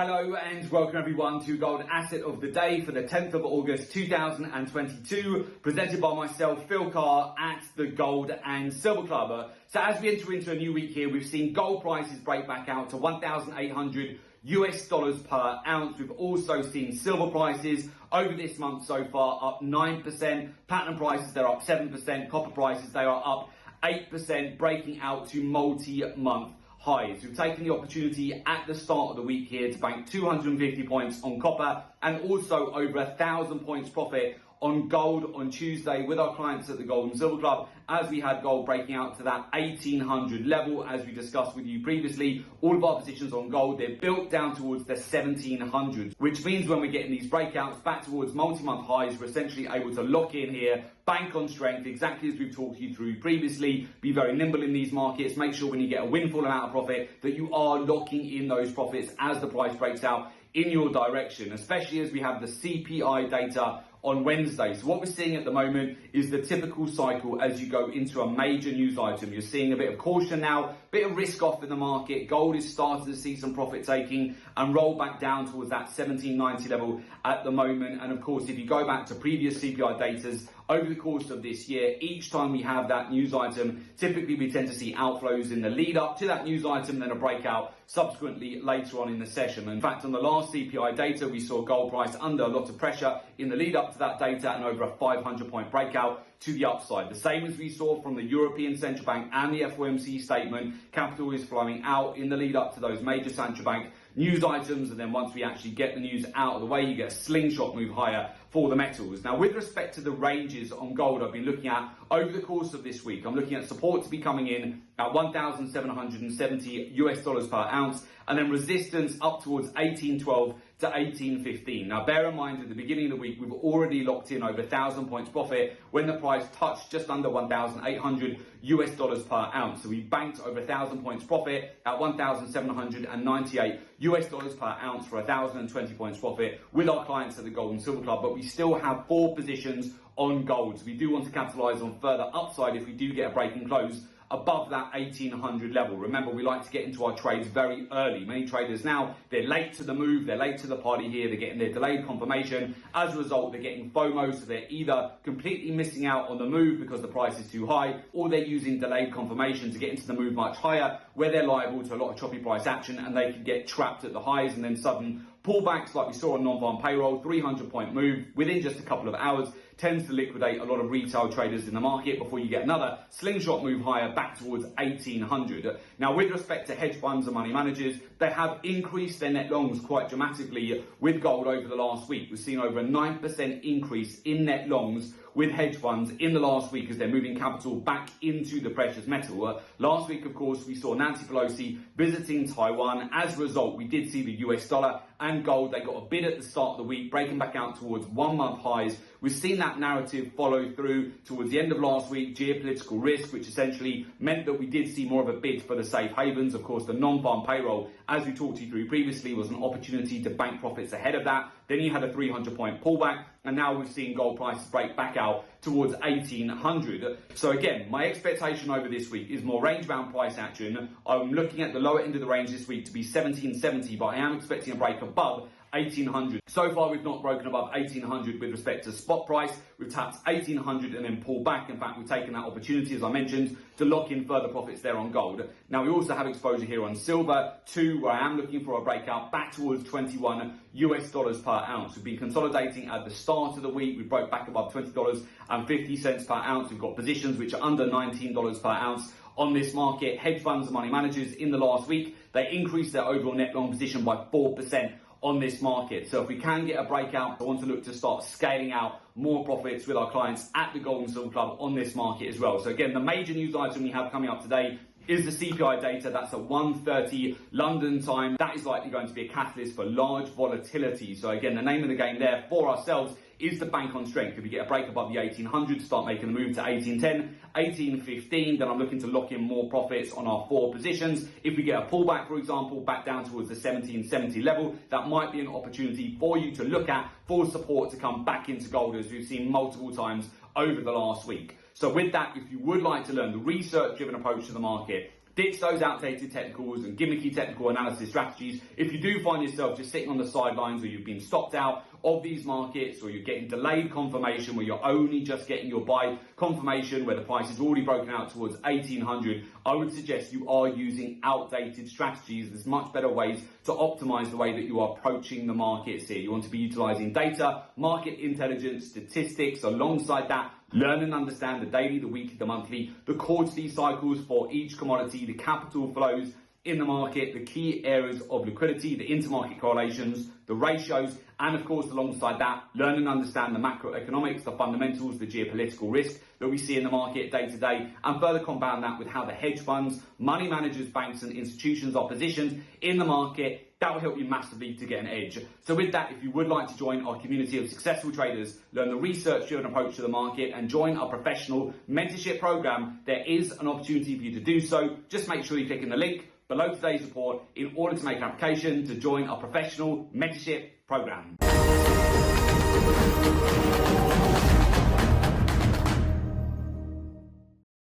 Hello and welcome everyone to Gold Asset of the Day for the 10th of August 2022, presented by myself, Phil Carr, at the Gold and Silver Club. So as we enter into a new week here, we've seen gold prices break back out to $1,800 per ounce. We've also seen silver prices over this month so far up 9%, platinum prices they're up 7%, copper prices they are up 8%, breaking out to multi-month highs. We've taken the opportunity at the start of the week here to bank 250 points on copper and also over 1,000 points profit on gold on Tuesday with our clients at the Gold and Silver Club, as we had gold breaking out to that 1,800 level. As we discussed with you previously, all of our positions on gold, they're built down towards the 1,700s, which means when we're getting these breakouts back towards multi-month highs, we're essentially able to lock in here, bank on strength, exactly as we've talked you through previously. Be very nimble in these markets. Make sure when you get a windfall amount of profit that you are locking in those profits as the price breaks out in your direction, especially as we have the CPI data on Wednesday. So what we're seeing at the moment is the typical cycle as you go into a major news item. You're seeing a bit of caution now, bit of risk off in the market. Gold is starting to see some profit taking and roll back down towards that 1790 level at the moment. And of course, if you go back to previous CPI datas over the course of this year, each time we have that news item, typically we tend to see outflows in the lead up to that news item, then a breakout subsequently later on in the session. In fact, on the last CPI data, we saw gold price under a lot of pressure in the lead up to that data and over a 500-point breakout to the upside. The same as we saw from the European Central Bank and the FOMC statement. Capital is flowing out in the lead up to those major central bank news items, and then once we actually get the news out of the way, you get a slingshot move higher for the metals. Now, with respect to the ranges on gold I've been looking at over the course of this week, I'm looking at support to be coming in at $1,770 per ounce, and then resistance up towards 1812 to 1815. Now, bear in mind, at the beginning of the week, we've already locked in over 1,000 points profit when the price touched just under $1,800 per ounce. So we banked over 1,000 points profit at $1,798 per ounce for 1,020 points profit with our clients at the Gold and Silver Club. But we still have 4 positions on gold. So we do want to capitalize on further upside if we do get a breaking close above that 1,800 level. Remember, we like to get into our trades very early. Many traders now, they're late to the move, they're late to the party here, they're getting their delayed confirmation. As a result, they're getting FOMO, so they're either completely missing out on the move because the price is too high, or they're using delayed confirmation to get into the move much higher, where they're liable to a lot of choppy price action and they can get trapped at the highs and then sudden pullbacks like we saw on non-farm payroll. 300-point move within just a couple of hours tends to liquidate a lot of retail traders in the market before you get another slingshot move higher back towards 1,800. Now, with respect to hedge funds and money managers, they have increased their net longs quite dramatically with gold over the last week. We've seen over a 9% increase in net longs with hedge funds in the last week as they're moving capital back into the precious metal. Last week, of course, we saw Nancy Pelosi visiting Taiwan. As a result, we did see the US dollar and gold. They got a bid at the start of the week, breaking back out towards 1-month highs. We've seen that narrative follow through towards the end of last week. Geopolitical risk, which essentially meant that we did see more of a bid for the safe havens. Of course, the non-farm payroll, as we talked you through previously, was an opportunity to bank profits ahead of that. Then you had a 300-point pullback, and now we've seen gold prices break back out towards 1,800. So again, my expectation over this week is more range-bound price action. I'm looking at the lower end of the range this week to be 1,770, but I am expecting a break above 1,800. So far, we've not broken above 1,800 with respect to spot price. We've tapped 1,800 and then pulled back. In fact, we've taken that opportunity, as I mentioned, to lock in further profits there on gold. Now, we also have exposure here on silver too, where I am looking for a breakout back towards $21 per ounce. We've been consolidating at the start of the week. We broke back above $20.50 per ounce. We've got positions which are under $19 per ounce on this market. Hedge funds and money managers in the last week, they increased their overall net long position by 4% on this market. So if we can get a breakout, I want to look to start scaling out more profits with our clients at the Gold and Silver Club on this market as well. So again, the major news item we have coming up today is the CPI data. That's at 1:30 London time. That is likely going to be a catalyst for large volatility. So again, the name of the game there for ourselves is the bank on strength. If we get a break above the 1,800, start making a move to 1,810, 1,815, then I'm looking to lock in more profits on our 4 positions. If we get a pullback, for example, back down towards the 1,770 level, that might be an opportunity for you to look at for support to come back into gold, as we've seen multiple times over the last week. So with that, if you would like to learn the research-driven approach to the market, Ditch those outdated technicals and gimmicky technical analysis strategies. If you do find yourself just sitting on the sidelines, or you've been stopped out of these markets, or you're getting delayed confirmation where you're only just getting your buy confirmation where the price is already broken out towards 1800, I would suggest you are using outdated strategies. There's much better ways to optimize the way that you are approaching the markets here. You want to be utilizing data, market intelligence, statistics. Alongside that, learn and understand the daily, the weekly, the monthly, the quarterly cycles for each commodity, the capital flows in the market, the key areas of liquidity, the intermarket correlations, the ratios, and of course, alongside that, learn and understand the macroeconomics, the fundamentals, the geopolitical risk that we see in the market day to day, and further compound that with how the hedge funds, money managers, banks, and institutions are positioned in the market. That will help you massively to get an edge. So with that, if you would like to join our community of successful traders, learn the research-driven approach to the market, and join our professional mentorship program, there is an opportunity for you to do so. Just make sure you click in the link below today's report in order to make an application to join our professional mentorship program.